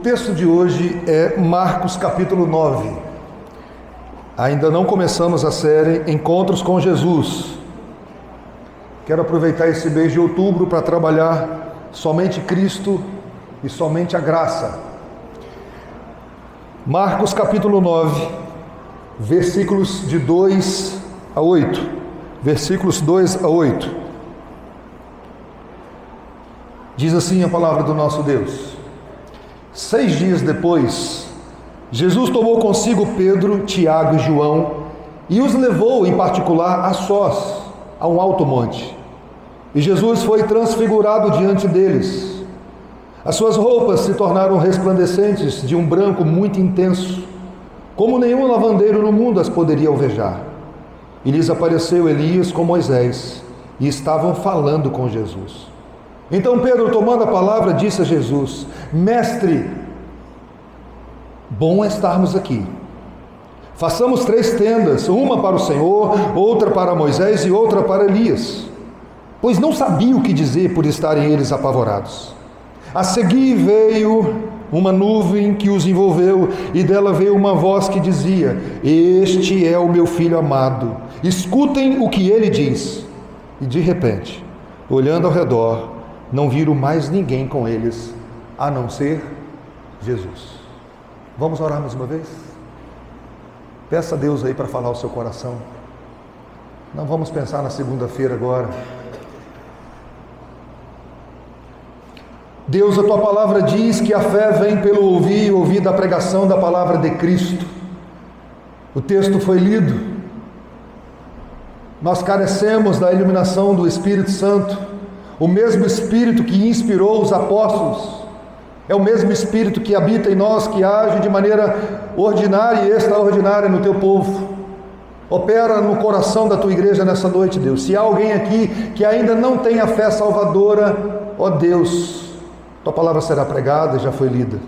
texto de hoje é Marcos capítulo 9. Ainda não começamos a série Encontros com Jesus. Quero aproveitar esse mês de outubro para trabalhar somente Cristo e somente a graça. Marcos capítulo 9, versículos de 2 a 8. Versículos 2 a 8. Diz assim a palavra do nosso Deus: 6 dias depois, Jesus tomou consigo Pedro, Tiago e João e os levou em particular a sós, a um alto monte. E Jesus foi transfigurado diante deles. As suas roupas se tornaram resplandecentes de um branco muito intenso, como nenhum lavandeiro no mundo as poderia alvejar. E lhes apareceu Elias com Moisés, e estavam falando com Jesus. Então Pedro, tomando a palavra, disse a Jesus: Mestre, bom é estarmos aqui. Façamos 3 tendas, uma para o Senhor, outra para Moisés e outra para Elias. Pois não sabia o que dizer por estarem eles apavorados. A seguir veio uma nuvem que os envolveu, e dela veio uma voz que dizia: Este é o meu filho amado, escutem o que ele diz. E de repente, olhando ao redor, não viram mais ninguém com eles, a não ser Jesus. Vamos orar mais uma vez? Peça a Deus aí para falar o seu coração. Não vamos pensar na segunda-feira agora. Deus, a Tua palavra diz que a fé vem pelo ouvir e ouvir da pregação da palavra de Cristo. O texto foi lido. Nós carecemos da iluminação do Espírito Santo. O mesmo Espírito que inspirou os apóstolos é o mesmo Espírito que habita em nós, que age de maneira ordinária e extraordinária no Teu povo. Opera no coração da Tua igreja nessa noite, Deus. Se há alguém aqui que ainda não tem a fé salvadora, ó Deus, Tua palavra será pregada e já foi lida.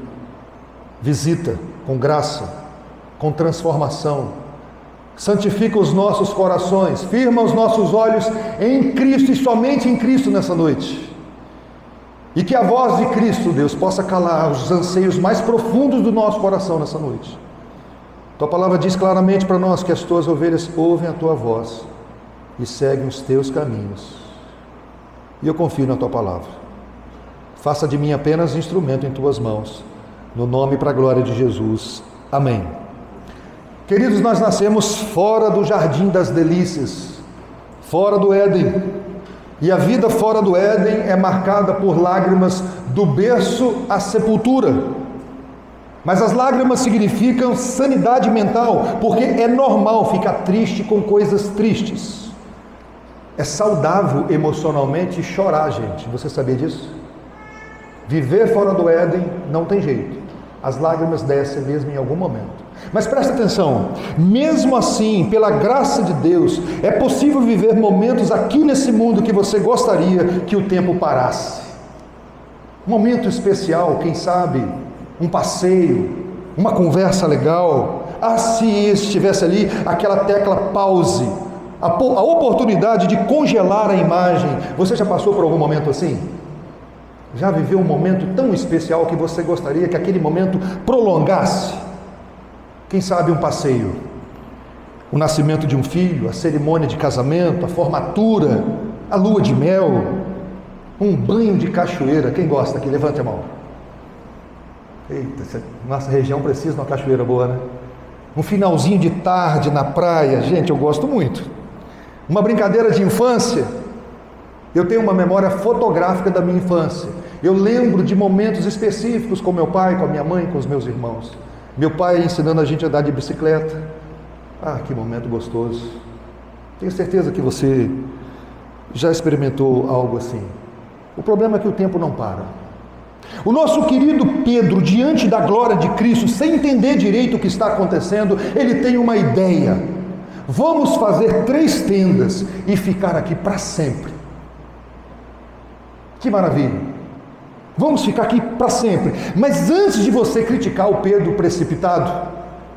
Visita com graça, com transformação. Santifica os nossos corações, firma os nossos olhos em Cristo e somente em Cristo nessa noite. E que a voz de Cristo, Deus, possa calar os anseios mais profundos do nosso coração nessa noite. Tua palavra diz claramente para nós que as Tuas ovelhas ouvem a Tua voz e seguem os Teus caminhos. E eu confio na Tua palavra. Faça de mim apenas instrumento em Tuas mãos, no nome e para a glória de Jesus. Amém. Queridos, nós nascemos fora do jardim das delícias, fora do Éden, e a vida fora do Éden é marcada por lágrimas do berço à sepultura. Mas as lágrimas significam sanidade mental, porque é normal ficar triste com coisas tristes. É saudável emocionalmente chorar, gente. Você sabia disso? Viver fora do Éden não tem jeito. As lágrimas descem mesmo em algum momento. Mas presta atenção, mesmo assim, pela graça de Deus, é possível viver momentos aqui nesse mundo que você gostaria que o tempo parasse. Um momento especial, quem sabe, um passeio, uma conversa legal. Se estivesse ali aquela tecla pause, a oportunidade de congelar a imagem. Você já passou por algum momento assim? Já viveu um momento tão especial que você gostaria que aquele momento prolongasse? Quem sabe um passeio, o nascimento de um filho, a cerimônia de casamento, a formatura, a lua de mel, um banho de cachoeira. Quem gosta aqui? Levante a mão. Eita, nossa região precisa de uma cachoeira boa, né? Um finalzinho de tarde na praia. Gente, eu gosto muito. Uma brincadeira de infância. Eu tenho uma memória fotográfica da minha infância. Eu lembro de momentos específicos com meu pai, com a minha mãe, com os meus irmãos. Meu pai ensinando a gente a andar de bicicleta. Que momento gostoso. Tenho certeza que você já experimentou algo assim. O problema é que o tempo não para. O nosso querido Pedro, diante da glória de Cristo, sem entender direito o que está acontecendo, ele tem uma ideia. Vamos fazer 3 tendas e ficar aqui para sempre. Que maravilha! Vamos ficar aqui para sempre. Mas antes de você criticar o Pedro precipitado,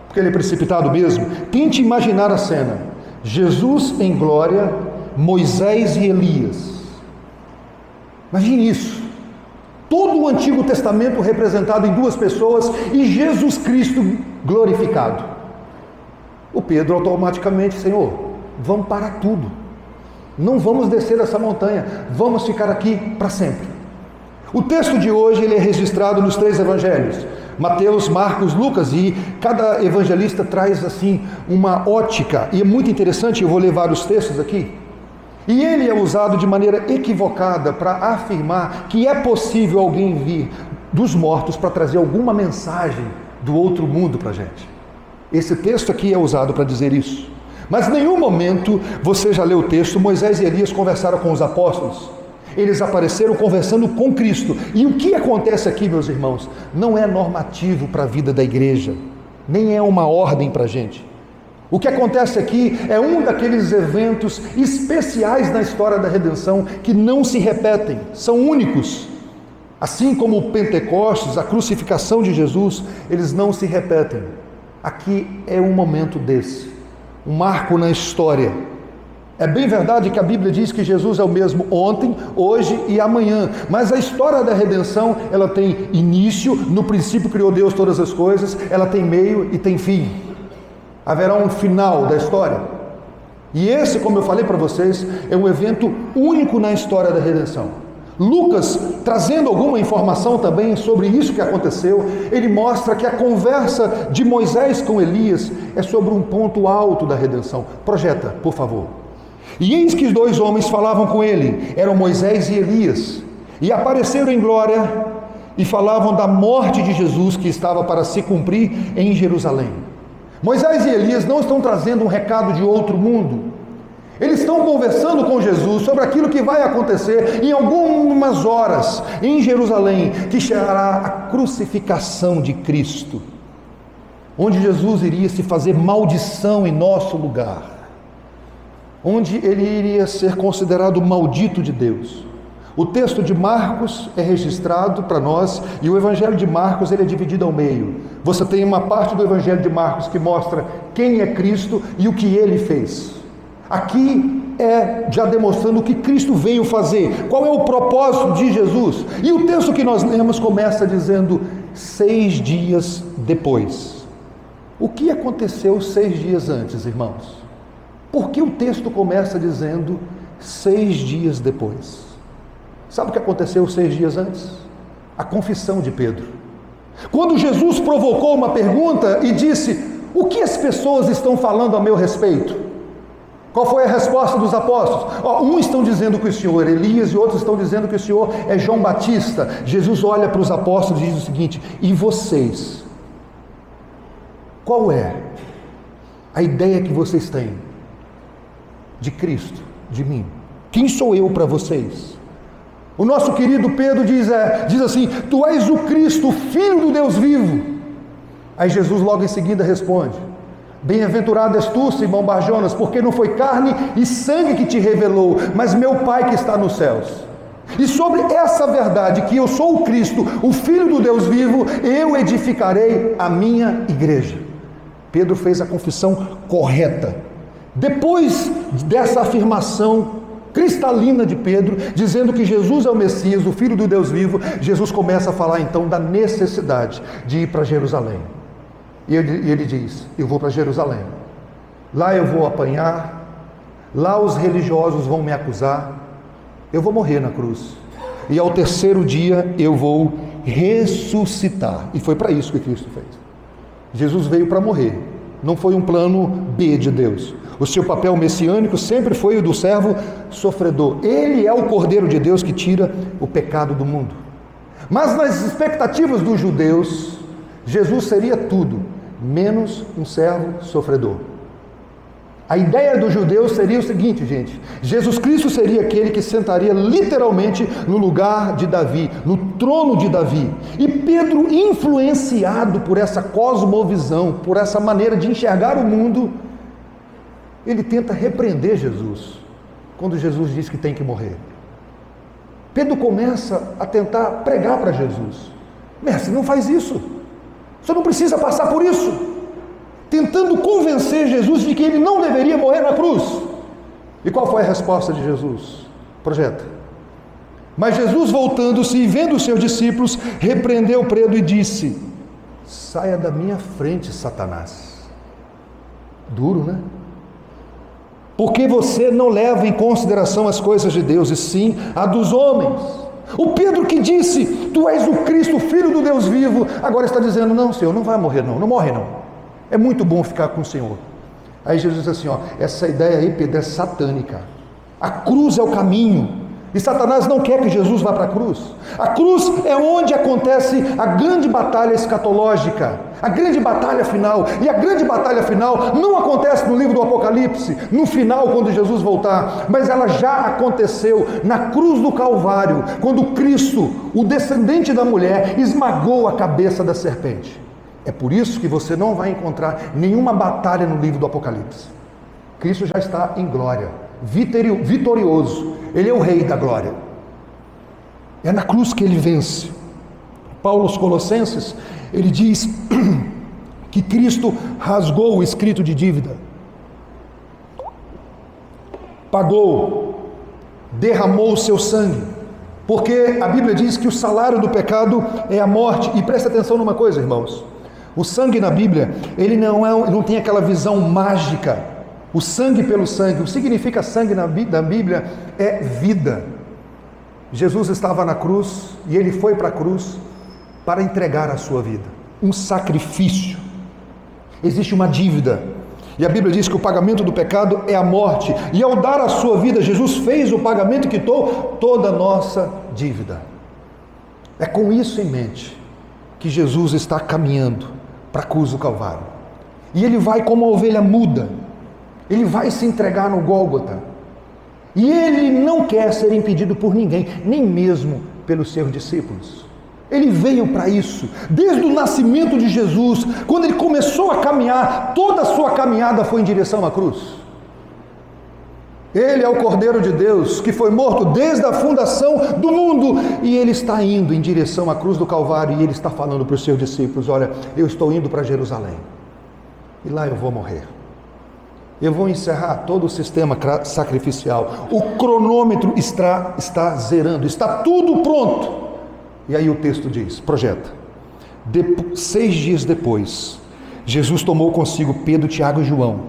porque ele é precipitado mesmo, tente imaginar a cena. Jesus em glória, Moisés e Elias. Imagine isso. todo o Antigo Testamento representado em duas pessoas e Jesus Cristo glorificado. O Pedro automaticamente: Senhor, vamos parar tudo, não vamos descer essa montanha, vamos ficar aqui para sempre. O texto de hoje ele é registrado nos 3 evangelhos, Mateus, Marcos, Lucas, e cada evangelista traz assim uma ótica, e é muito interessante. Eu vou ler vários textos aqui, e ele é usado de maneira equivocada para afirmar que é possível alguém vir dos mortos para trazer alguma mensagem do outro mundo para a gente. Esse texto aqui é usado para dizer isso, mas em nenhum momento, você já leu o texto, Moisés e Elias conversaram com os apóstolos. Eles apareceram conversando com Cristo. E o que acontece aqui, meus irmãos, não é normativo para a vida da igreja, nem é uma ordem para a gente. O que acontece aqui é um daqueles eventos especiais na história da redenção que não se repetem, são únicos. Assim como o Pentecostes, a crucificação de Jesus, eles não se repetem. Aqui é um momento desse, um marco na história. É bem verdade que a Bíblia diz que Jesus é o mesmo ontem, hoje e amanhã, mas a história da redenção, ela tem início, no princípio criou Deus todas as coisas, ela tem meio e tem fim. Haverá um final da história. E esse, como eu falei para vocês, é um evento único na história da redenção. Lucas, trazendo alguma informação também sobre isso que aconteceu, ele mostra que a conversa de Moisés com Elias é sobre um ponto alto da redenção. Projeta, por favor. E eis que 2 homens falavam com ele, eram Moisés e Elias, e apareceram em glória e falavam da morte de Jesus que estava para se cumprir em Jerusalém. Moisés e Elias não estão trazendo um recado de outro mundo, eles estão conversando com Jesus sobre aquilo que vai acontecer em algumas horas em Jerusalém, que será a crucificação de Cristo, onde Jesus iria se fazer maldição em nosso lugar, onde ele iria ser considerado maldito de Deus. O texto de Marcos é registrado para nós, e o Evangelho de Marcos ele é dividido ao meio. Você tem uma parte do Evangelho de Marcos que mostra quem é Cristo e o que ele fez. Aqui é já demonstrando o que Cristo veio fazer, qual é o propósito de Jesus. E o texto que nós lemos começa dizendo 6 dias depois. O que aconteceu 6 dias antes, irmãos? Por que o texto começa dizendo 6 dias depois? Sabe o que aconteceu 6 dias antes? A confissão de Pedro. Quando Jesus provocou uma pergunta e disse: o que as pessoas estão falando a meu respeito? Qual foi a resposta dos apóstolos? Uns estão dizendo que o Senhor é Elias e outros estão dizendo que o Senhor é João Batista. Jesus olha para os apóstolos e diz o seguinte: e vocês? Qual é a ideia que vocês têm de Cristo, de mim? Quem sou eu para vocês? O nosso querido Pedro diz assim: tu és o Cristo, o Filho do Deus vivo. Aí Jesus logo em seguida responde: bem-aventurado és tu, Simão Barjonas, porque não foi carne e sangue que te revelou, mas meu Pai que está nos céus. E sobre essa verdade, que eu sou o Cristo, o Filho do Deus vivo, eu edificarei a minha igreja. Pedro fez a confissão correta. Depois dessa afirmação cristalina de Pedro, dizendo que Jesus é o Messias, o Filho do Deus vivo, Jesus começa a falar então da necessidade de ir para Jerusalém. E ele diz: eu vou para Jerusalém, lá eu vou apanhar, lá os religiosos vão me acusar, eu vou morrer na cruz, e ao 3º dia eu vou ressuscitar. E foi para isso que Cristo fez. Jesus veio para morrer, não foi um plano B de Deus. O seu papel messiânico sempre foi o do servo sofredor. Ele é o Cordeiro de Deus que tira o pecado do mundo. Mas nas expectativas dos judeus, Jesus seria tudo menos um servo sofredor. A ideia dos judeus seria o seguinte, gente: Jesus Cristo seria aquele que sentaria literalmente no lugar de Davi, no trono de Davi. E Pedro, influenciado por essa cosmovisão, por essa maneira de enxergar o mundo, ele tenta repreender Jesus, quando Jesus diz que tem que morrer. Pedro começa a tentar pregar para Jesus: mestre, não faz isso, você não precisa passar por isso, tentando convencer Jesus de que ele não deveria morrer na cruz. E qual foi a resposta de Jesus? Projeta. Mas Jesus, voltando-se e vendo os seus discípulos, repreendeu Pedro e disse: saia da minha frente, Satanás. Duro, né? Porque você não leva em consideração as coisas de Deus, e sim a dos homens. O Pedro que disse: tu és o Cristo, filho do Deus vivo, agora está dizendo: não, Senhor, não vai morrer não, não morre não. É muito bom ficar com o Senhor. Aí Jesus diz assim, essa ideia aí, Pedro, é satânica. A cruz é o caminho. E Satanás não quer que Jesus vá para a cruz. A cruz é onde acontece a grande batalha escatológica, a grande batalha final. E a grande batalha final não acontece no livro do Apocalipse, no final, quando Jesus voltar, mas ela já aconteceu na cruz do Calvário, quando Cristo, o descendente da mulher, esmagou a cabeça da serpente. É por isso que você não vai encontrar nenhuma batalha no livro do Apocalipse. Cristo já está em glória, vitorioso. Ele é o rei da glória. É na cruz que ele vence. Paulo aos Colossenses, ele diz que Cristo rasgou o escrito de dívida, pagou, derramou o seu sangue, porque a Bíblia diz que o salário do pecado é a morte. E presta atenção numa coisa, irmãos, o sangue na Bíblia, ele não tem aquela visão mágica. O sangue pelo sangue, o que significa sangue na Bíblia é vida. Jesus estava na cruz e ele foi para a cruz para entregar a sua vida, um sacrifício. Existe uma dívida, e a Bíblia diz que o pagamento do pecado é a morte, e ao dar a sua vida, Jesus fez o pagamento e quitou toda a nossa dívida. É com isso em mente que Jesus está caminhando para a cruz do Calvário, e ele vai como uma ovelha muda. Ele vai se entregar no Gólgota, e ele não quer ser impedido por ninguém, nem mesmo pelos seus discípulos. Ele veio para isso, desde o nascimento de Jesus, quando ele começou a caminhar, toda a sua caminhada foi em direção à cruz. Ele é o Cordeiro de Deus, que foi morto desde a fundação do mundo, e ele está indo em direção à cruz do Calvário, e ele está falando para os seus discípulos: olha, eu estou indo para Jerusalém, e lá eu vou morrer. Eu vou encerrar todo o sistema sacrificial. O cronômetro está zerando, está tudo pronto. E aí o texto diz, projeta: 6 dias depois, Jesus tomou consigo Pedro, Tiago e João,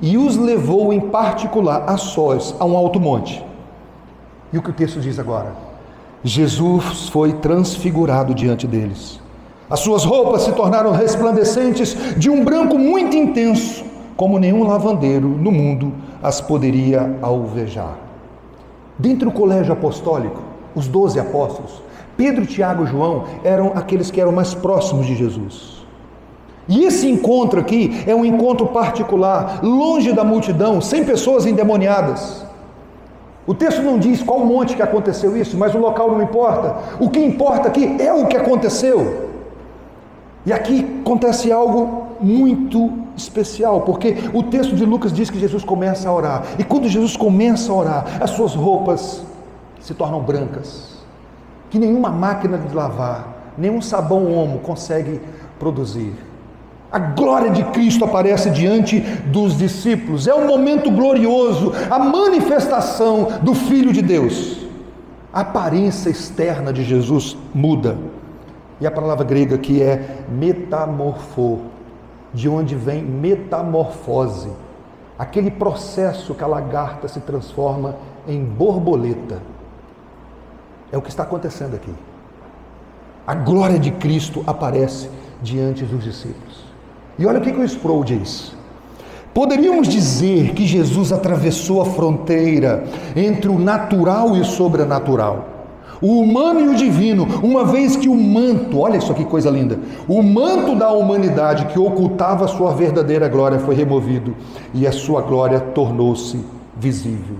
e os levou em particular a sós a um alto monte. E o que o texto diz agora? Jesus foi transfigurado diante deles. As suas roupas se tornaram resplandecentes de um branco muito intenso, como nenhum lavandeiro no mundo as poderia alvejar. Dentro do colégio apostólico, os 12 apóstolos, Pedro, Tiago e João eram aqueles que eram mais próximos de Jesus. E esse encontro aqui é um encontro particular, longe da multidão, sem pessoas endemoniadas. O texto não diz qual monte que aconteceu isso, mas o local não importa. O que importa aqui é o que aconteceu. E aqui acontece algo muito especial, porque o texto de Lucas diz que Jesus começa a orar, e quando Jesus começa a orar, as suas roupas se tornam brancas, que nenhuma máquina de lavar, nenhum sabão Omo consegue produzir. A glória de Cristo aparece diante dos discípulos, é um momento glorioso, a manifestação do Filho de Deus. A aparência externa de Jesus muda, e a palavra grega aqui é metamorfo, de onde vem metamorfose, aquele processo que a lagarta se transforma em borboleta. É o que está acontecendo aqui. A glória de Cristo aparece diante dos discípulos. E olha o que o Sproul diz: poderíamos dizer que Jesus atravessou a fronteira entre o natural e o sobrenatural, o humano e o divino, uma vez que o manto, olha isso aqui, coisa linda, o manto da humanidade que ocultava a sua verdadeira glória foi removido, e a sua glória tornou-se visível.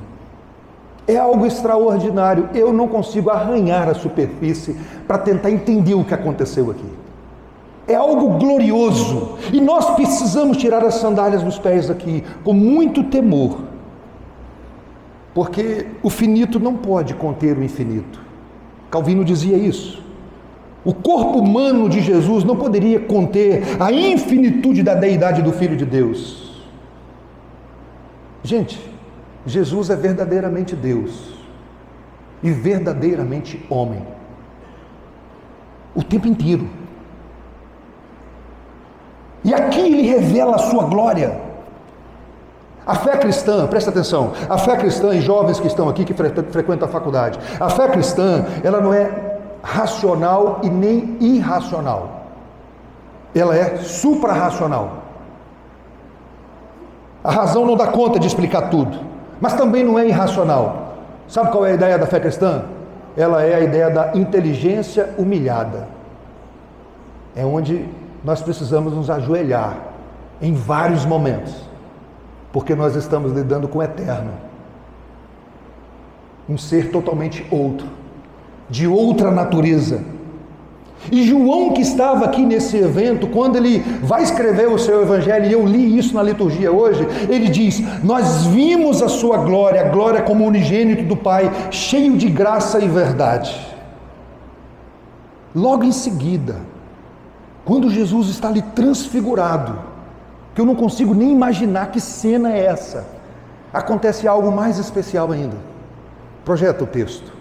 É algo extraordinário. Eu não consigo arranhar a superfície para tentar entender o que aconteceu aqui. É algo glorioso, e nós precisamos tirar as sandálias dos pés aqui com muito temor, porque o finito não pode conter o infinito. Calvino dizia isso. O corpo humano de Jesus não poderia conter a infinitude da deidade do Filho de Deus. Gente, Jesus é verdadeiramente Deus. e verdadeiramente homem. O tempo inteiro. E aqui ele revela a sua glória. A fé cristã, presta atenção, a fé cristã e jovens que estão aqui, que frequentam a faculdade, a fé cristã, ela não é racional e nem irracional. Ela é suprarracional. A razão não dá conta de explicar tudo, mas também não é irracional. Sabe qual é a ideia da fé cristã? Ela é a ideia da inteligência humilhada. É onde nós precisamos nos ajoelhar em vários momentos, porque nós estamos lidando com o eterno, um ser totalmente outro, de outra natureza. E João, que estava aqui nesse evento, quando ele vai escrever o seu evangelho, e eu li isso na liturgia hoje, ele diz: nós vimos a sua glória, a glória como unigênito do Pai, cheio de graça e verdade. Logo em seguida, quando Jesus está ali transfigurado, que eu não consigo nem imaginar que cena é essa, acontece algo mais especial ainda. Projeta o texto.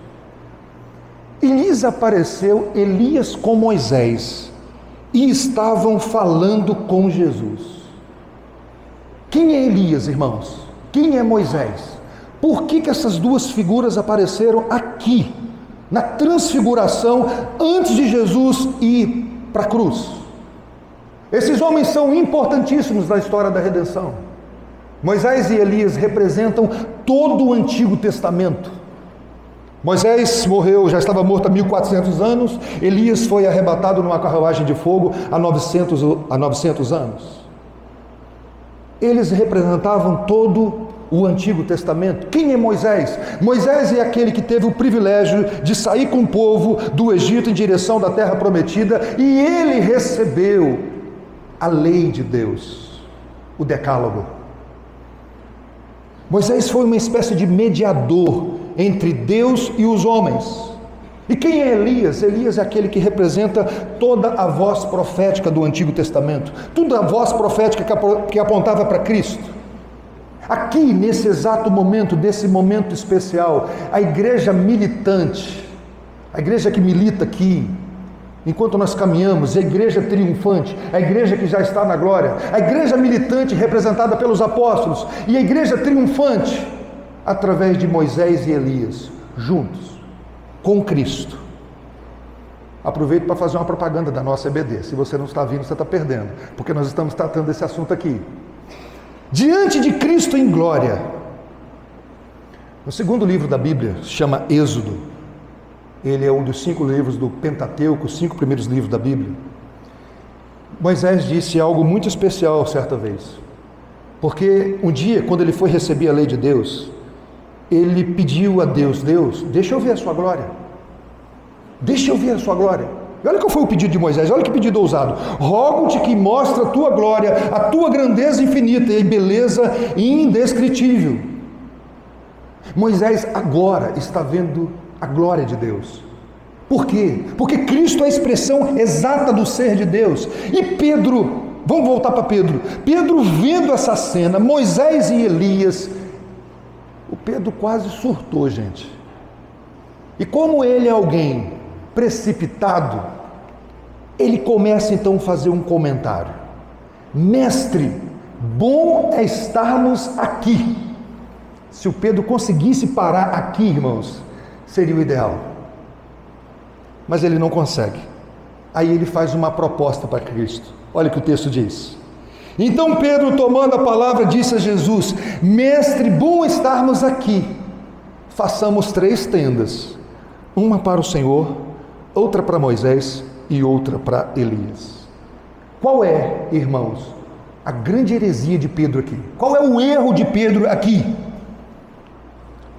E lhes apareceu Elias com Moisés, e estavam falando com Jesus. Quem é Elias, irmãos? Quem é Moisés? Por que essas duas figuras apareceram aqui, na transfiguração, antes de Jesus ir para a cruz? Esses homens são importantíssimos na história da redenção. Moisés e Elias representam todo o Antigo Testamento. Moisés morreu, já estava morto há 1400 anos, Elias foi arrebatado numa carruagem de fogo há 900 anos. Eles representavam todo o Antigo Testamento. Quem é Moisés? Moisés é aquele que teve o privilégio de sair com o povo do Egito em direção da terra prometida, e ele recebeu a lei de Deus, o Decálogo. Moisés foi uma espécie de mediador entre Deus e os homens. E quem é Elias? Elias é aquele que representa toda a voz profética do Antigo Testamento, toda a voz profética que apontava para Cristo. Aqui, nesse exato momento, desse momento especial, a igreja militante, a igreja que milita aqui, enquanto nós caminhamos, a igreja triunfante, a igreja que já está na glória, a igreja militante representada pelos apóstolos, e a igreja triunfante através de Moisés e Elias, juntos, com Cristo. Aproveito para fazer uma propaganda da nossa EBD. Se você não está vindo, você está perdendo, porque nós estamos tratando desse assunto aqui. Diante de Cristo em glória. O segundo livro da Bíblia se chama Êxodo. Ele é um dos 5 livros do Pentateuco, os 5 primeiros livros da Bíblia. Moisés disse algo muito especial certa vez, porque um dia, quando ele foi receber a lei de Deus, ele pediu a Deus: Deus, deixa eu ver a sua glória, deixa eu ver a sua glória. E olha qual foi o pedido de Moisés, olha que pedido ousado: rogo-te que mostre a tua glória, a tua grandeza infinita e beleza indescritível. Moisés agora está vendo a glória de Deus. Por quê? Porque Cristo é a expressão exata do ser de Deus. E Pedro, vamos voltar para Pedro. Pedro, vendo essa cena, Moisés e Elias, o Pedro quase surtou, gente. E como ele é alguém precipitado, ele começa então a fazer um comentário: mestre, bom é estarmos aqui. Se o Pedro conseguisse parar aqui, irmãos, seria o ideal. Mas ele não consegue. Aí ele faz uma proposta para Cristo. Olha o que o texto diz. Então Pedro, tomando a palavra, disse a Jesus: mestre, bom estarmos aqui. Façamos 3 tendas, uma para o Senhor, outra para Moisés e outra para Elias. Qual é, irmãos, a grande heresia de Pedro aqui? Qual é o erro de Pedro aqui?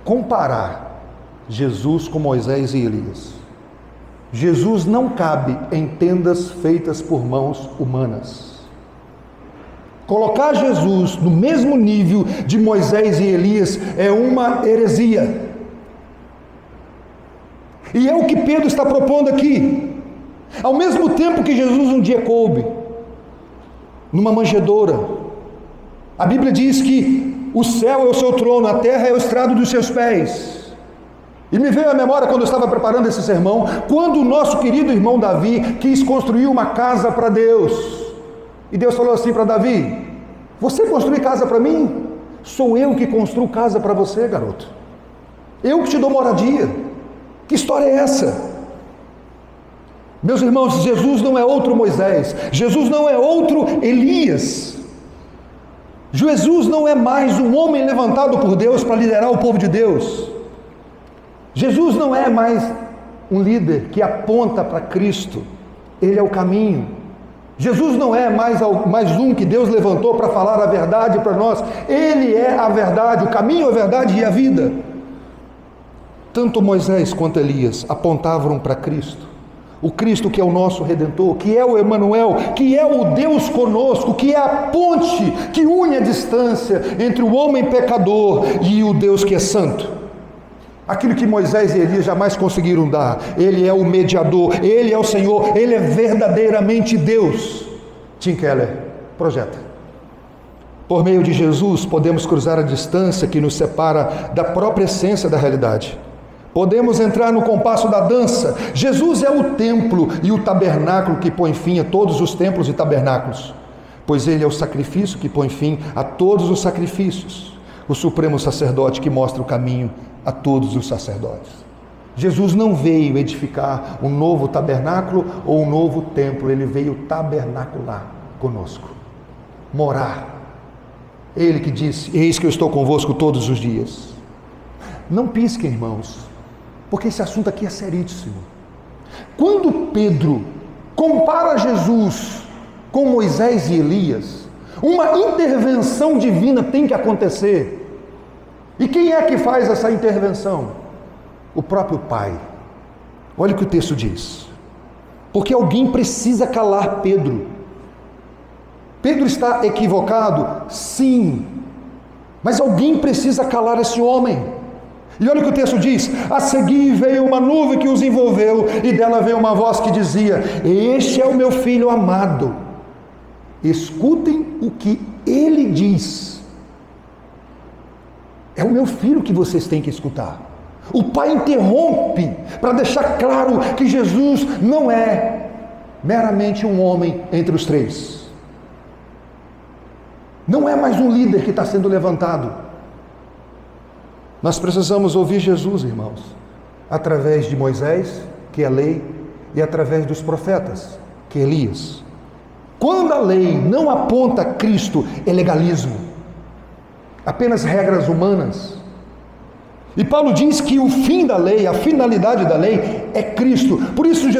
Comparar Jesus com Moisés e Elias. Jesus não cabe em tendas feitas por mãos humanas. Colocar Jesus no mesmo nível de Moisés e Elias é uma heresia. E é o que Pedro está propondo aqui. Ao mesmo tempo que Jesus um dia coube numa manjedoura, a Bíblia diz que o céu é o seu trono, a terra é o estrado dos seus pés. E me veio à memória, quando eu estava preparando esse sermão, quando o nosso querido irmão Davi quis construir uma casa para Deus. E Deus falou assim para Davi: você construir casa para mim? Sou eu que construo casa para você, garoto. Eu que te dou moradia. Que história é essa? Meus irmãos, Jesus não é outro Moisés. Jesus não é outro Elias. Jesus não é mais um homem levantado por Deus para liderar o povo de Deus. Jesus não é mais um líder que aponta para Cristo. Ele é o caminho. Jesus não é mais um que Deus levantou para falar a verdade para nós. Ele é a verdade, o caminho, a verdade e a vida. Tanto Moisés quanto Elias apontavam para Cristo. O Cristo que é o nosso Redentor, que é o Emanuel, que é o Deus conosco, que é a ponte que une a distância entre o homem pecador e o Deus que é santo. Aquilo que Moisés e Elias jamais conseguiram dar. Ele é o mediador, Ele é o Senhor, Ele é verdadeiramente Deus. Tim Keller projeta. Por meio de Jesus, podemos cruzar a distância que nos separa da própria essência da realidade. Podemos entrar no compasso da dança. Jesus é o templo e o tabernáculo que põe fim a todos os templos e tabernáculos, pois Ele é o sacrifício que põe fim a todos os sacrifícios. O supremo sacerdote que mostra o caminho a todos os sacerdotes. Jesus não veio edificar um novo tabernáculo ou um novo templo. Ele veio tabernacular conosco, morar. Ele que disse: eis que eu estou convosco todos os dias. Não pisquem, irmãos, porque esse assunto aqui é seríssimo. Quando Pedro compara Jesus com Moisés e Elias, uma intervenção divina tem que acontecer. E quem é que faz essa intervenção? O próprio Pai. Olha o que o texto diz. Porque alguém precisa calar Pedro. Pedro está equivocado? Sim. Mas alguém precisa calar esse homem. E olha o que o texto diz: a seguir veio uma nuvem que os envolveu, e dela veio uma voz que dizia: este é o meu filho amado, escutem o que ele diz. É o meu filho que vocês têm que escutar. O Pai interrompe para deixar claro que Jesus não é meramente um homem entre os três. Não é mais um líder que está sendo levantado. Nós precisamos ouvir Jesus, irmãos, através de Moisés, que é a lei, e através dos profetas, que é Elias. Quando a lei não aponta a Cristo, é legalismo, apenas regras humanas. E Paulo diz que o fim da lei, a finalidade da lei é Cristo. Por isso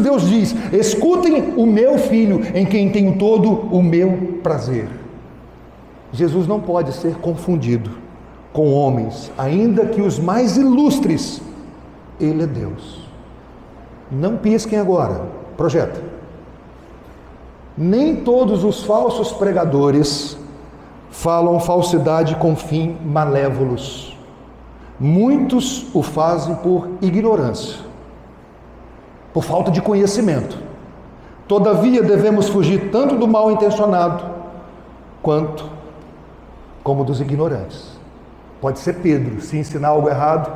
Deus diz: escutem o meu filho, em quem tenho todo o meu prazer. Jesus não pode ser confundido com homens, ainda que os mais ilustres. Ele é Deus. Não pisquem agora, projeta. Nem todos os falsos pregadores falam falsidade com fim malévolos. Muitos o fazem por ignorância, por falta de conhecimento. Todavia devemos fugir tanto do mal intencionado quanto como dos ignorantes. Pode ser Pedro, se ensinar algo errado,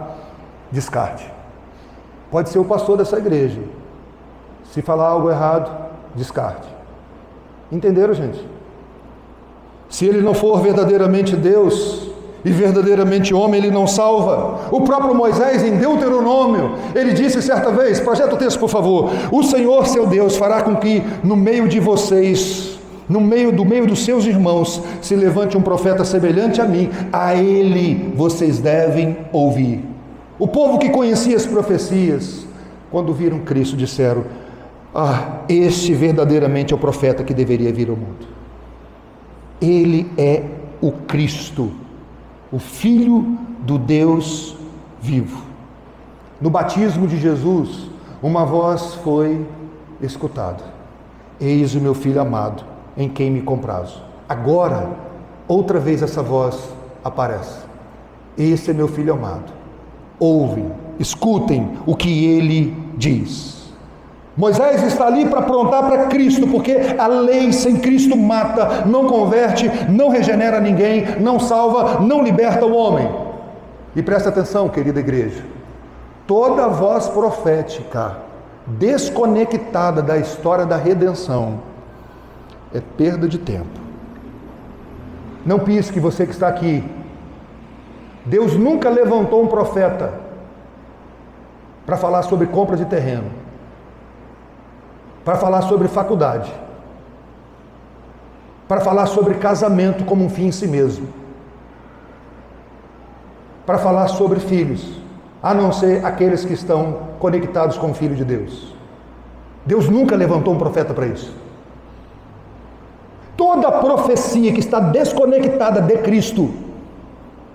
descarte. Pode ser o pastor dessa igreja, se falar algo errado, descarte. Entenderam, gente? Se ele não for verdadeiramente Deus e verdadeiramente homem, ele não salva. O próprio Moisés, em Deuteronômio, ele disse certa vez, projeta o texto por favor: o Senhor seu Deus fará com que no meio de vocês, no meio dos seus irmãos, se levante um profeta semelhante a mim, a ele vocês devem ouvir. O povo que conhecia as profecias, quando viram Cristo, disseram: este verdadeiramente é o profeta que deveria vir ao mundo. Ele é o Cristo, o Filho do Deus vivo. No batismo de Jesus, uma voz foi escutada: eis o meu filho amado, em quem me comprazo. Agora, outra vez essa voz aparece: esse é meu filho amado, ouvem, escutem o que ele diz. Moisés está ali para aprontar para Cristo, porque a lei sem Cristo mata, não converte, não regenera ninguém, não salva, não liberta o homem. E presta atenção, querida igreja, Toda voz profética desconectada da história da redenção é perda de tempo. Não pisque, você que está aqui. Deus nunca levantou um profeta para falar sobre compra de terreno, para falar sobre faculdade, para falar sobre casamento como um fim em si mesmo, para falar sobre filhos, a não ser aqueles que estão conectados com o Filho de Deus. Deus nunca levantou um profeta para isso. Toda profecia que está desconectada de Cristo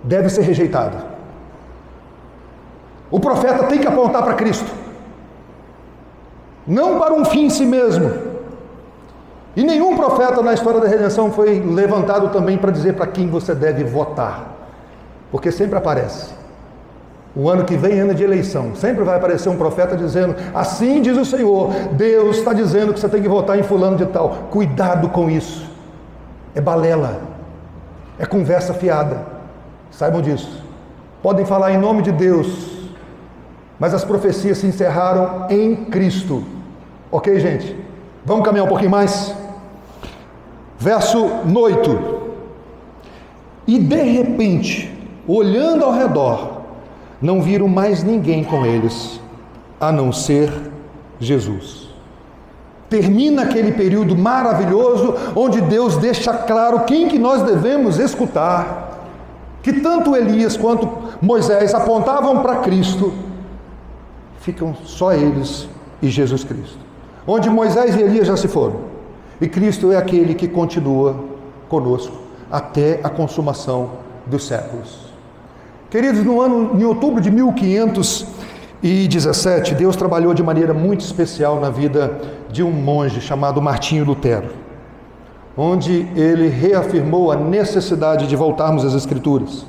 deve ser rejeitada. O profeta tem que apontar para Cristo, não para um fim em si mesmo. E nenhum profeta na história da redenção foi levantado também para dizer para quem você deve votar, porque sempre aparece. O ano que vem, ano de eleição, sempre vai aparecer um profeta dizendo: assim diz o Senhor, Deus está dizendo que você tem que votar em fulano de tal. Cuidado com isso, é balela, é conversa fiada, saibam disso. Podem falar em nome de Deus, mas as profecias se encerraram em Cristo. Ok, gente? Vamos caminhar um pouquinho mais? Verso 8: e de repente, olhando ao redor, não viram mais ninguém com eles, a não ser Jesus. Termina aquele período maravilhoso, onde Deus deixa claro quem que nós devemos escutar, que tanto Elias quanto Moisés apontavam para Cristo. Ficam só eles e Jesus Cristo. Onde Moisés e Elias já se foram, e Cristo é aquele que continua conosco até a consumação dos séculos. Queridos, em outubro de 1517, Deus trabalhou de maneira muito especial na vida de um monge chamado Martinho Lutero, onde ele reafirmou a necessidade de voltarmos às Escrituras.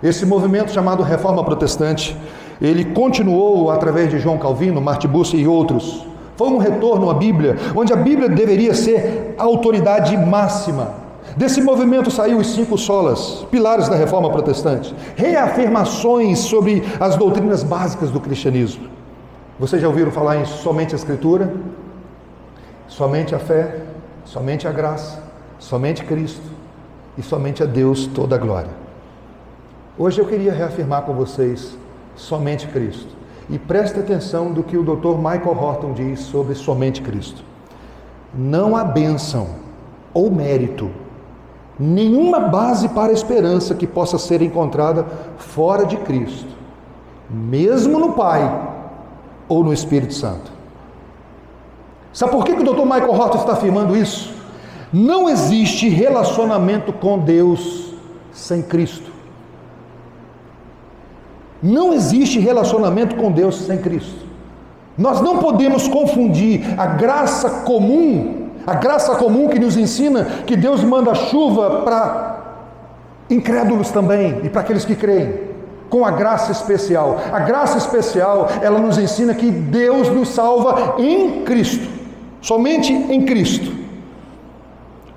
Esse movimento chamado Reforma Protestante, ele continuou através de João Calvino, Martin Bucer e outros. Foi um retorno à Bíblia, onde a Bíblia deveria ser a autoridade máxima. Desse movimento saiu os 5 solas, pilares da Reforma Protestante, reafirmações sobre as doutrinas básicas do cristianismo. Vocês já ouviram falar em somente a Escritura? Somente a fé, somente a graça, somente Cristo e somente a Deus toda a glória. Hoje eu queria reafirmar com vocês somente Cristo. E preste atenção do que o Dr. Michael Horton diz sobre somente Cristo. Não há bênção ou mérito, nenhuma base para a esperança que possa ser encontrada fora de Cristo, mesmo no Pai ou no Espírito Santo. Sabe por que o Dr. Michael Horton está afirmando isso? Não existe relacionamento com Deus sem Cristo. Não existe relacionamento com Deus sem Cristo. Nós não podemos confundir a graça comum que nos ensina que Deus manda chuva para incrédulos também e para aqueles que creem, com a graça especial. A graça especial, ela nos ensina que Deus nos salva em Cristo, somente em Cristo,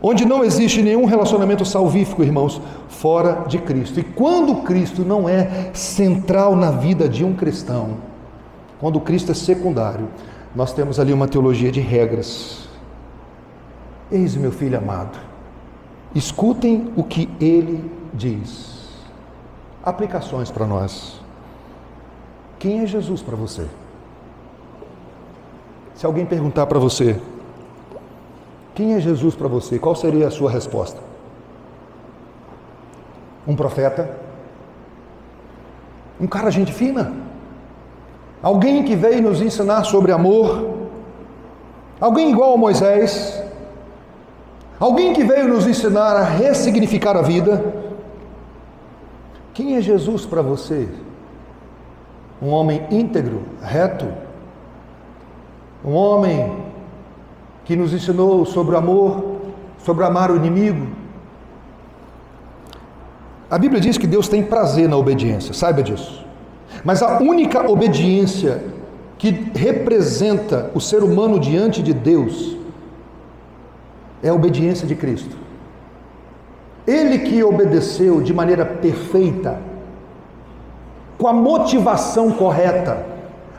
onde não existe nenhum relacionamento salvífico, irmãos, fora de Cristo. E quando Cristo não é central na vida de um cristão, quando Cristo é secundário, nós temos ali uma teologia de regras. Eis o meu filho amado, escutem o que ele diz. Aplicações para nós. Quem é Jesus para você? Se alguém perguntar para você, quem é Jesus para você? Qual seria a sua resposta? Um profeta? Um cara gente fina? Alguém que veio nos ensinar sobre amor? Alguém igual a Moisés? Alguém que veio nos ensinar a ressignificar a vida? Quem é Jesus para você? Um homem íntegro, reto? Um homem que nos ensinou sobre o amor, sobre amar o inimigo? A Bíblia diz que Deus tem prazer na obediência, saiba disso. Mas a única obediência que representa o ser humano diante de Deus é a obediência de Cristo. Ele que obedeceu de maneira perfeita, com a motivação correta,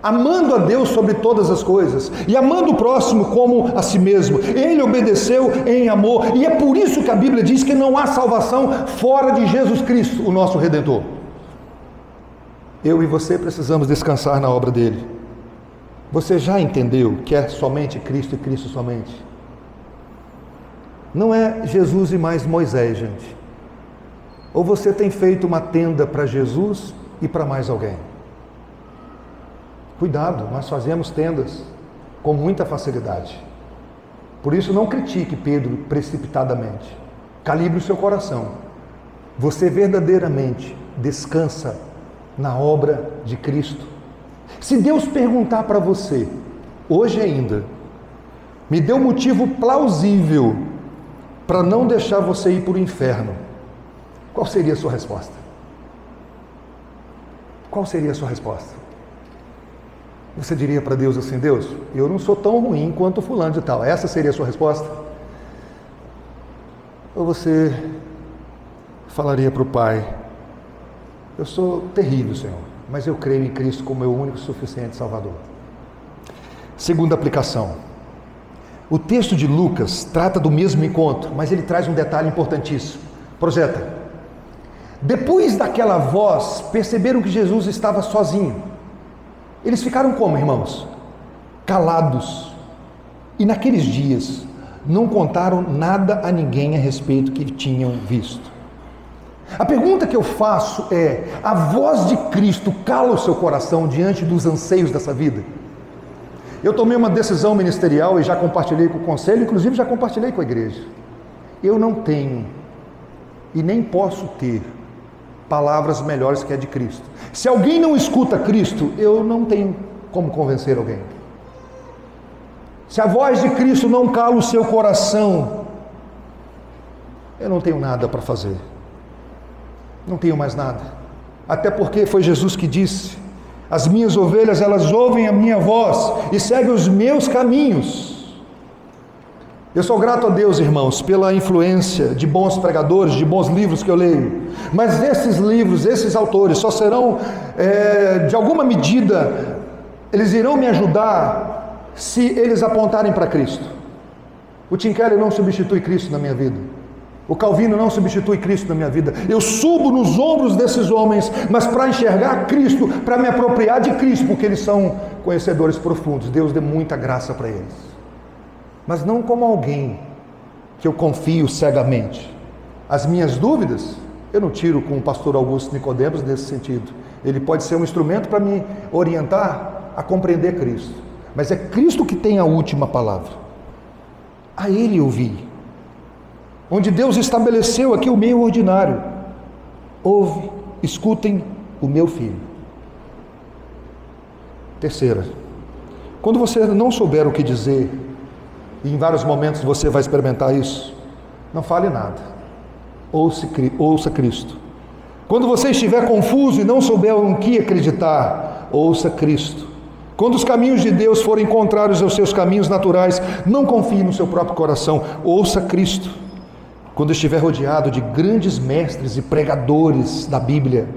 amando a Deus sobre todas as coisas e amando o próximo como a si mesmo. Ele obedeceu em amor, e é por isso que a Bíblia diz que não há salvação fora de Jesus Cristo, o nosso Redentor. Eu e você precisamos descansar na obra dele. Você já entendeu que é somente Cristo e Cristo somente? Não é Jesus e mais Moisés, gente. Ou você tem feito uma tenda para Jesus e para mais alguém? Cuidado, nós fazemos tendas com muita facilidade. Por isso não critique Pedro precipitadamente. Calibre o seu coração. Você verdadeiramente descansa na obra de Cristo? Se Deus perguntar para você, hoje ainda, me dê um motivo plausível para não deixar você ir para o inferno, qual seria a sua resposta? Qual seria a sua resposta? Você diria para Deus assim: Deus, eu não sou tão ruim quanto fulano de tal. Essa seria a sua resposta? Ou você falaria para o Pai: eu sou terrível, Senhor, mas eu creio em Cristo como meu único e suficiente Salvador? Segunda aplicação. O texto de Lucas trata do mesmo encontro, mas ele traz um detalhe importantíssimo. Projeta. Depois daquela voz, perceberam que Jesus estava sozinho. Eles ficaram como, irmãos? Calados. E naqueles dias, não contaram nada a ninguém a respeito que tinham visto. A pergunta que eu faço é: a voz de Cristo cala o seu coração diante dos anseios dessa vida? Eu tomei uma decisão ministerial e já compartilhei com o conselho, inclusive já compartilhei com a igreja. Eu não tenho e nem posso ter palavras melhores que a de Cristo. Se alguém não escuta Cristo, eu não tenho como convencer alguém. Se a voz de Cristo não cala o seu coração, eu não tenho nada para fazer. Não tenho mais nada. Até porque foi Jesus que disse: as minhas ovelhas, elas ouvem a minha voz e seguem os meus caminhos. Eu sou grato a Deus, irmãos, pela influência de bons pregadores, de bons livros que eu leio. Mas esses livros, esses autores só serão, de alguma medida, eles irão me ajudar se eles apontarem para Cristo. O Tim Keller não substitui Cristo na minha vida. O Calvino não substitui Cristo na minha vida. Eu subo nos ombros desses homens, mas para enxergar Cristo, para me apropriar de Cristo, porque eles são conhecedores profundos. Deus dê muita graça para eles. Mas não como alguém que eu confio cegamente. As minhas dúvidas, eu não tiro com o pastor Augusto Nicodemos nesse sentido. Ele pode ser um instrumento para me orientar a compreender Cristo. Mas é Cristo que tem a última palavra. A Ele eu vi. Onde Deus estabeleceu aqui o meio ordinário. Ouve, escutem o meu filho. Terceira, quando você não souber o que dizer, e em vários momentos você vai experimentar isso, não fale nada. Ouça Cristo. Quando você estiver confuso e não souber em que acreditar, ouça Cristo. Quando os caminhos de Deus forem contrários aos seus caminhos naturais, não confie no seu próprio coração, ouça Cristo. Quando estiver rodeado de grandes mestres e pregadores da Bíblia,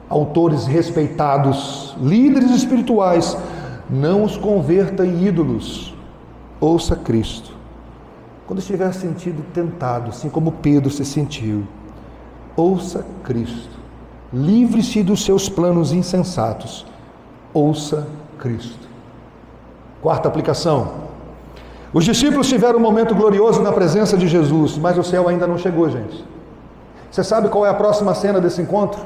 autores respeitados, líderes espirituais, não os converta em ídolos. Ouça Cristo. Quando estiver sentido tentado, assim como Pedro se sentiu, ouça Cristo. Livre-se dos seus planos insensatos. Ouça Cristo. Quarta aplicação. Os discípulos tiveram um momento glorioso na presença de Jesus, mas o céu ainda não chegou, gente. Você sabe qual é a próxima cena desse encontro?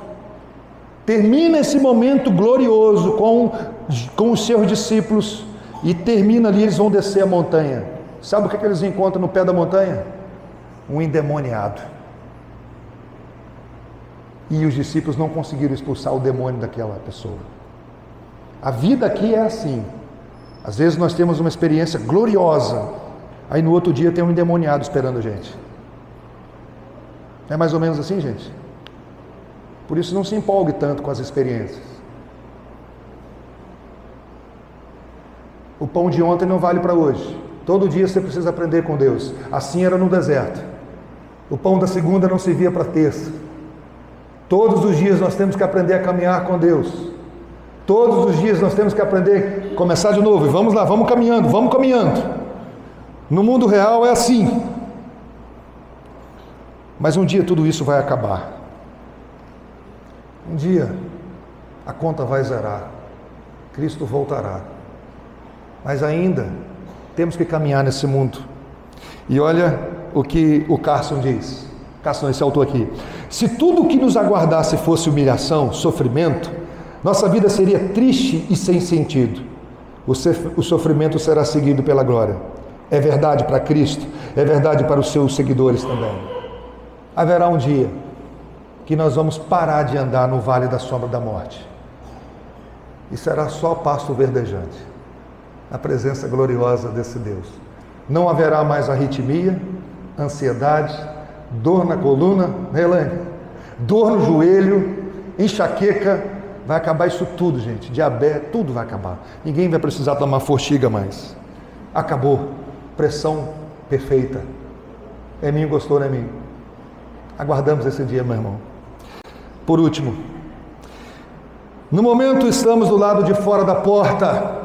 Termina esse momento glorioso com os seus discípulos e termina ali, eles vão descer a montanha. Sabe o que eles encontram no pé da montanha? Um endemoniado. E os discípulos não conseguiram expulsar o demônio daquela pessoa. A vida aqui é assim. Às vezes nós temos uma experiência gloriosa, aí no outro dia tem um endemoniado esperando a gente. É mais ou menos assim, gente? Por isso não se empolgue tanto com as experiências. O pão de ontem não vale para hoje. Todo dia você precisa aprender com Deus. Assim era no deserto. O pão da segunda não servia para terça. Todos os dias nós temos que aprender a caminhar com Deus. Todos os dias nós temos que aprender, começar de novo, e vamos lá, vamos caminhando, vamos caminhando. No mundo real é assim. Mas um dia tudo isso vai acabar. Um dia a conta vai zerar. Cristo voltará. Mas ainda temos que caminhar nesse mundo. E olha o que o Carson diz. Carson, esse autor aqui. Se tudo o que nos aguardasse fosse humilhação, sofrimento, nossa vida seria triste e sem sentido. O sofrimento será seguido pela glória. É verdade para Cristo, é verdade para os seus seguidores também. Haverá um dia que nós vamos parar de andar no vale da sombra da morte. E será só pasto verdejante, na presença gloriosa desse Deus. Não haverá mais arritmia, ansiedade, dor na coluna, né, Elaine? Dor no joelho, enxaqueca, vai acabar isso tudo, gente. Diabetes, tudo vai acabar. Ninguém vai precisar tomar forxiga mais. Acabou. Pressão perfeita. É mim, gostou, não é mim? Aguardamos esse dia, meu irmão. Por último, no momento estamos do lado de fora da porta,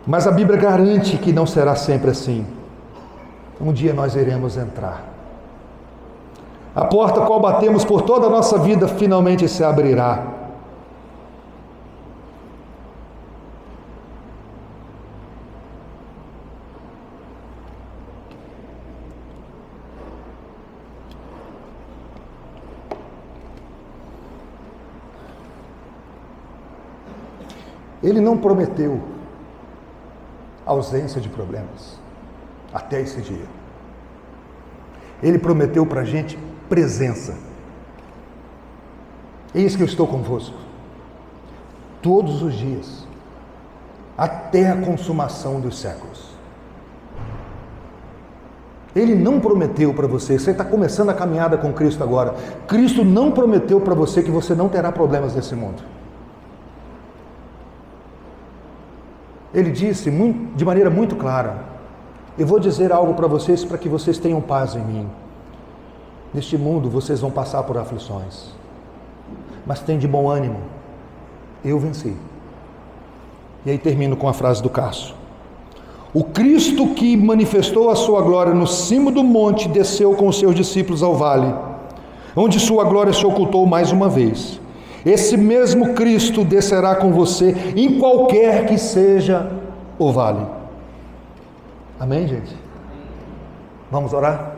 mas a Bíblia garante que não será sempre assim. Um dia nós iremos entrar. A porta qual batemos por toda a nossa vida finalmente se abrirá. Ele não prometeu ausência de problemas até esse dia. Ele prometeu para a gente presença. Eis que eu estou convosco todos os dias, até a consumação dos séculos. Ele não prometeu para você, você está começando a caminhada com Cristo agora, Cristo não prometeu para você que você não terá problemas nesse mundo. Ele disse de maneira muito clara: eu vou dizer algo para vocês para que vocês tenham paz em mim. Neste mundo vocês vão passar por aflições, mas tem de bom ânimo, eu venci. E aí termino com a frase do Cássio: o Cristo que manifestou a sua glória no cimo do monte desceu com os seus discípulos ao vale, onde sua glória se ocultou mais uma vez. Esse mesmo Cristo descerá com você em qualquer que seja o vale. Amém, gente? Vamos orar?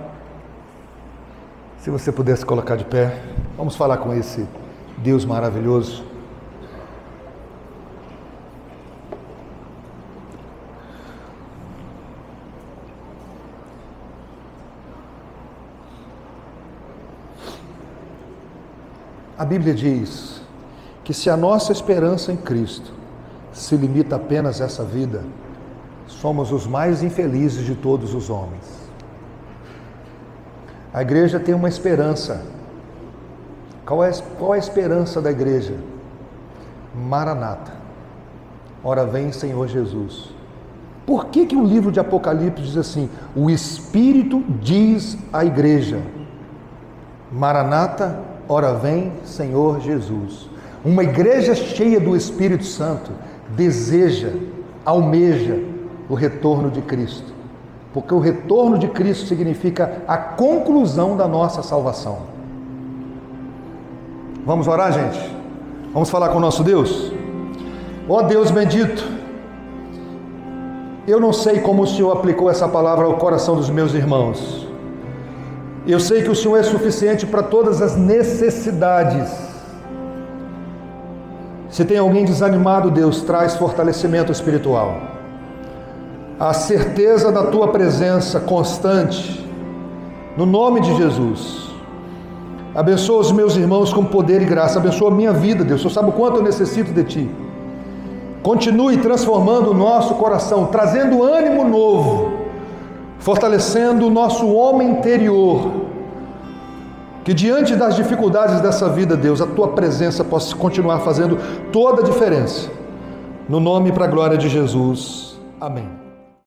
Se você pudesse colocar de pé, vamos falar com esse Deus maravilhoso. A Bíblia diz que se a nossa esperança em Cristo se limita apenas a essa vida, somos os mais infelizes de todos os homens. A igreja tem uma esperança. Qual é a esperança da igreja? Maranata. Ora vem, Senhor Jesus. Por que o livro de Apocalipse diz assim? O Espírito diz à igreja: Maranata, ora vem, Senhor Jesus. Uma igreja cheia do Espírito Santo deseja, almeja o retorno de Cristo, porque o retorno de Cristo significa a conclusão da nossa salvação. Vamos orar, gente? Vamos falar com o nosso Deus? Ó Deus bendito, eu não sei como o Senhor aplicou essa palavra ao coração dos meus irmãos. Eu sei que o Senhor é suficiente para todas as necessidades. Se tem alguém desanimado, Deus, traz fortalecimento espiritual. A certeza da Tua presença constante, no nome de Jesus. Abençoa os meus irmãos com poder e graça. Abençoa a minha vida, Deus. O Senhor sabe o quanto eu necessito de Ti. Continue transformando o nosso coração, trazendo ânimo novo, fortalecendo o nosso homem interior. Que diante das dificuldades dessa vida, Deus, a Tua presença possa continuar fazendo toda a diferença. No nome e para a glória de Jesus. Amém.